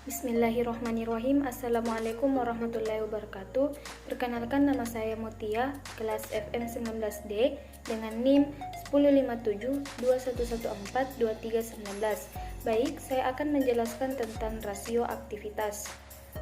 Bismillahirrahmanirrahim. Assalamualaikum warahmatullahi wabarakatuh. Perkenalkan, nama saya Mutia, kelas FM 19D dengan NIM 15721142319. Baik, saya akan menjelaskan tentang rasio aktivitas.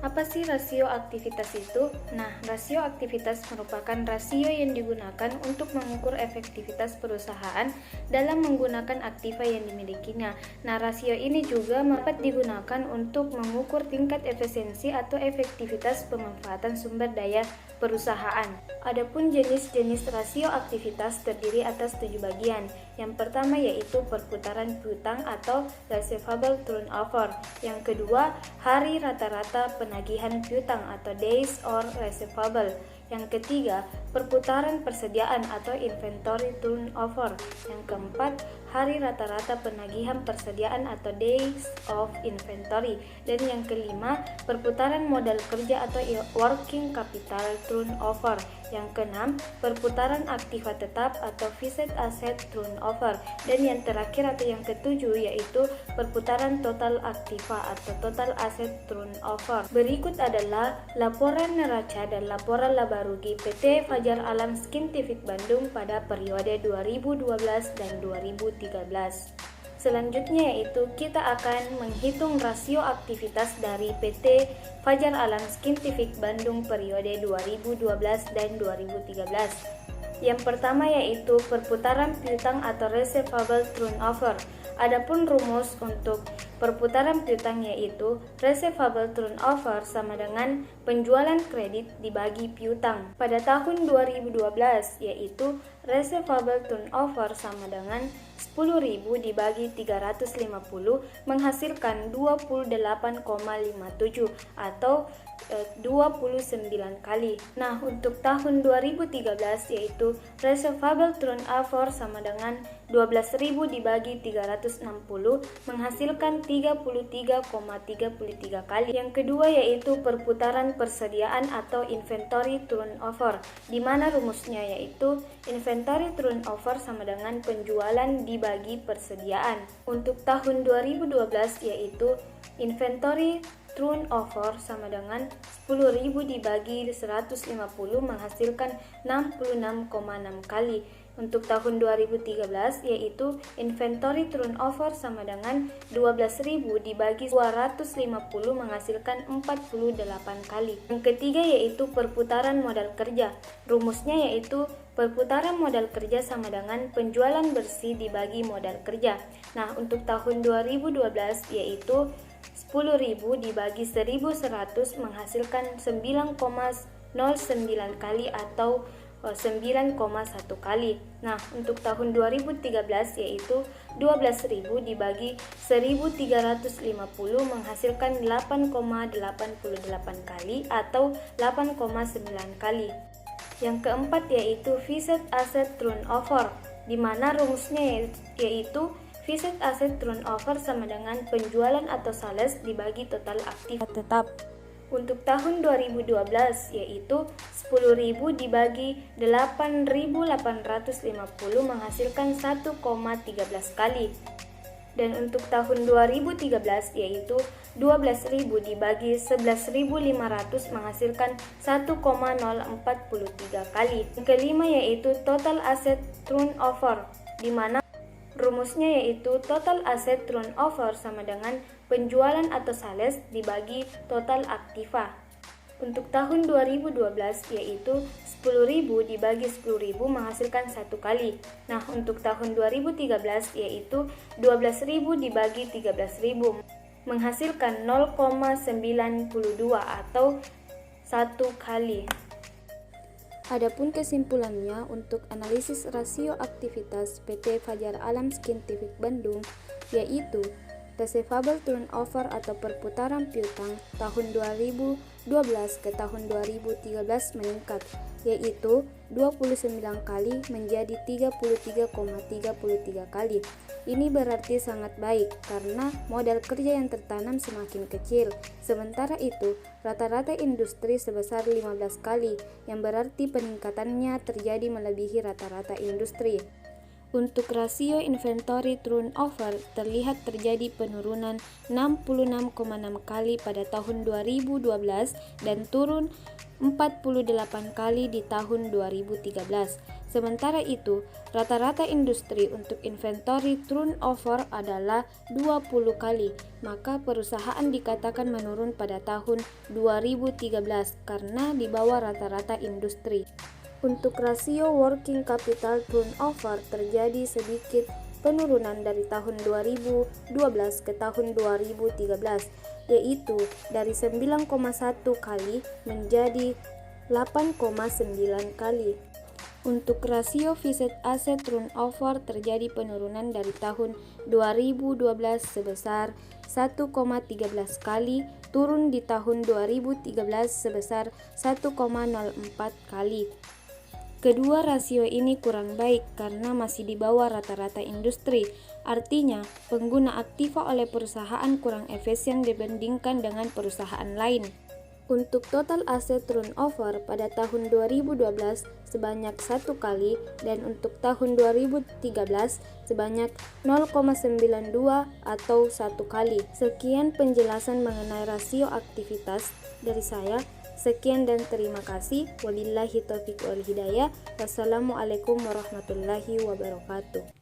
Apa sih rasio aktivitas itu? Nah, rasio aktivitas merupakan rasio yang digunakan untuk mengukur efektivitas perusahaan dalam menggunakan aktiva yang dimilikinya. Nah, rasio ini juga dapat digunakan untuk mengukur tingkat efisiensi atau efektivitas pemanfaatan sumber daya perusahaan. Adapun jenis-jenis rasio aktivitas terdiri atas 7 bagian. Yang pertama yaitu perputaran piutang atau receivable turnover. Yang kedua, hari rata-rata penagihan piutang atau days or receivable. Yang ketiga, perputaran persediaan atau inventory turnover. Yang keempat, hari rata-rata penagihan persediaan atau days of inventory. Dan yang kelima, perputaran modal kerja atau working capital turnover. Yang keenam, perputaran aktiva tetap atau fixed asset turnover. Dan yang terakhir atau yang ketujuh yaitu perputaran total aktiva atau total asset turnover. Berikut adalah laporan neraca dan laporan laba rugi PT Fajar Alam Scientific Bandung pada periode 2012 dan 2013. Selanjutnya yaitu kita akan menghitung rasio aktivitas dari PT Fajar Alam Scientific Bandung periode 2012 dan 2013. Yang pertama yaitu perputaran piutang atau receivable turnover. Adapun rumus untuk perputaran piutang yaitu receivable turnover sama dengan penjualan kredit dibagi piutang. Pada tahun 2012 yaitu receivable turnover sama dengan 10.000 dibagi 350 menghasilkan 28,57 atau 29 kali. Nah, untuk tahun 2013 yaitu receivable turnover sama dengan 12.000 dibagi 360 menghasilkan 33,33 kali. Yang kedua yaitu perputaran persediaan atau inventory turnover, di mana rumusnya yaitu inventory turnover sama dengan penjualan dibagi persediaan. Untuk tahun 2012 yaitu inventory turnover sama dengan 10.000 dibagi 150 menghasilkan 66,6 kali. Untuk tahun 2013 yaitu inventory turnover sama dengan 12.000 dibagi 250 menghasilkan 48 kali. Yang ketiga yaitu perputaran modal kerja. Rumusnya yaitu perputaran modal kerja sama dengan penjualan bersih dibagi modal kerja. Nah, untuk tahun 2012 yaitu 10.000 dibagi 1.100 menghasilkan 9,09 kali atau 9,1 kali. Nah, untuk tahun 2013 yaitu 12.000 dibagi 1.350 menghasilkan 8,88 kali atau 8,9 kali. Yang keempat yaitu fixed asset turnover, di mana rumusnya yaitu fixed asset turnover sama dengan penjualan atau sales dibagi total aktiva tetap. Untuk tahun 2012 yaitu 10.000 dibagi 8.850 menghasilkan 1,13 kali. Dan untuk tahun 2013 yaitu 12.000 dibagi 11.500 menghasilkan 1,043 kali. Yang kelima yaitu total asset turnover, di mana rumusnya yaitu total asset turnover sama dengan penjualan atau sales dibagi total aktiva. Untuk tahun 2012 yaitu 10.000 dibagi 10.000 menghasilkan 1 kali. Nah, untuk tahun 2013 yaitu 12.000 dibagi 13.000 menghasilkan 0,92 atau 1 kali. Adapun kesimpulannya untuk analisis rasio aktivitas PT Fajar Alam Scientific Bandung yaitu receivable turnover atau perputaran piutang tahun 2012 ke tahun 2013 meningkat, yaitu 29 kali menjadi 33,33 kali. Ini berarti sangat baik karena modal kerja yang tertanam semakin kecil. Sementara itu, rata-rata industri sebesar 15 kali, yang berarti peningkatannya terjadi melebihi rata-rata industri. Untuk rasio inventory turnover terlihat terjadi penurunan 66,6 kali pada tahun 2012 dan turun 48 kali di tahun 2013. Sementara itu, rata-rata industri untuk inventory turnover adalah 20 kali, maka perusahaan dikatakan menurun pada tahun 2013 karena di bawah rata-rata industri. Untuk rasio working capital turnover terjadi sedikit penurunan dari tahun 2012 ke tahun 2013, yaitu dari 9,1 kali menjadi 8,9 kali. Untuk rasio fixed asset turnover terjadi penurunan dari tahun 2012 sebesar 1,13 kali, turun di tahun 2013 sebesar 1,04 kali. Kedua rasio ini kurang baik karena masih di bawah rata-rata industri. Artinya, pengguna aktiva oleh perusahaan kurang efisien dibandingkan dengan perusahaan lain. Untuk total aset turnover pada tahun 2012 sebanyak 1 kali dan untuk tahun 2013 sebanyak 0,92 atau 1 kali. Sekian penjelasan mengenai rasio aktivitas dari saya. Sekian dan terima kasih. Wabillahi taufiq wal hidayah. Wassalamualaikum warahmatullahi wabarakatuh.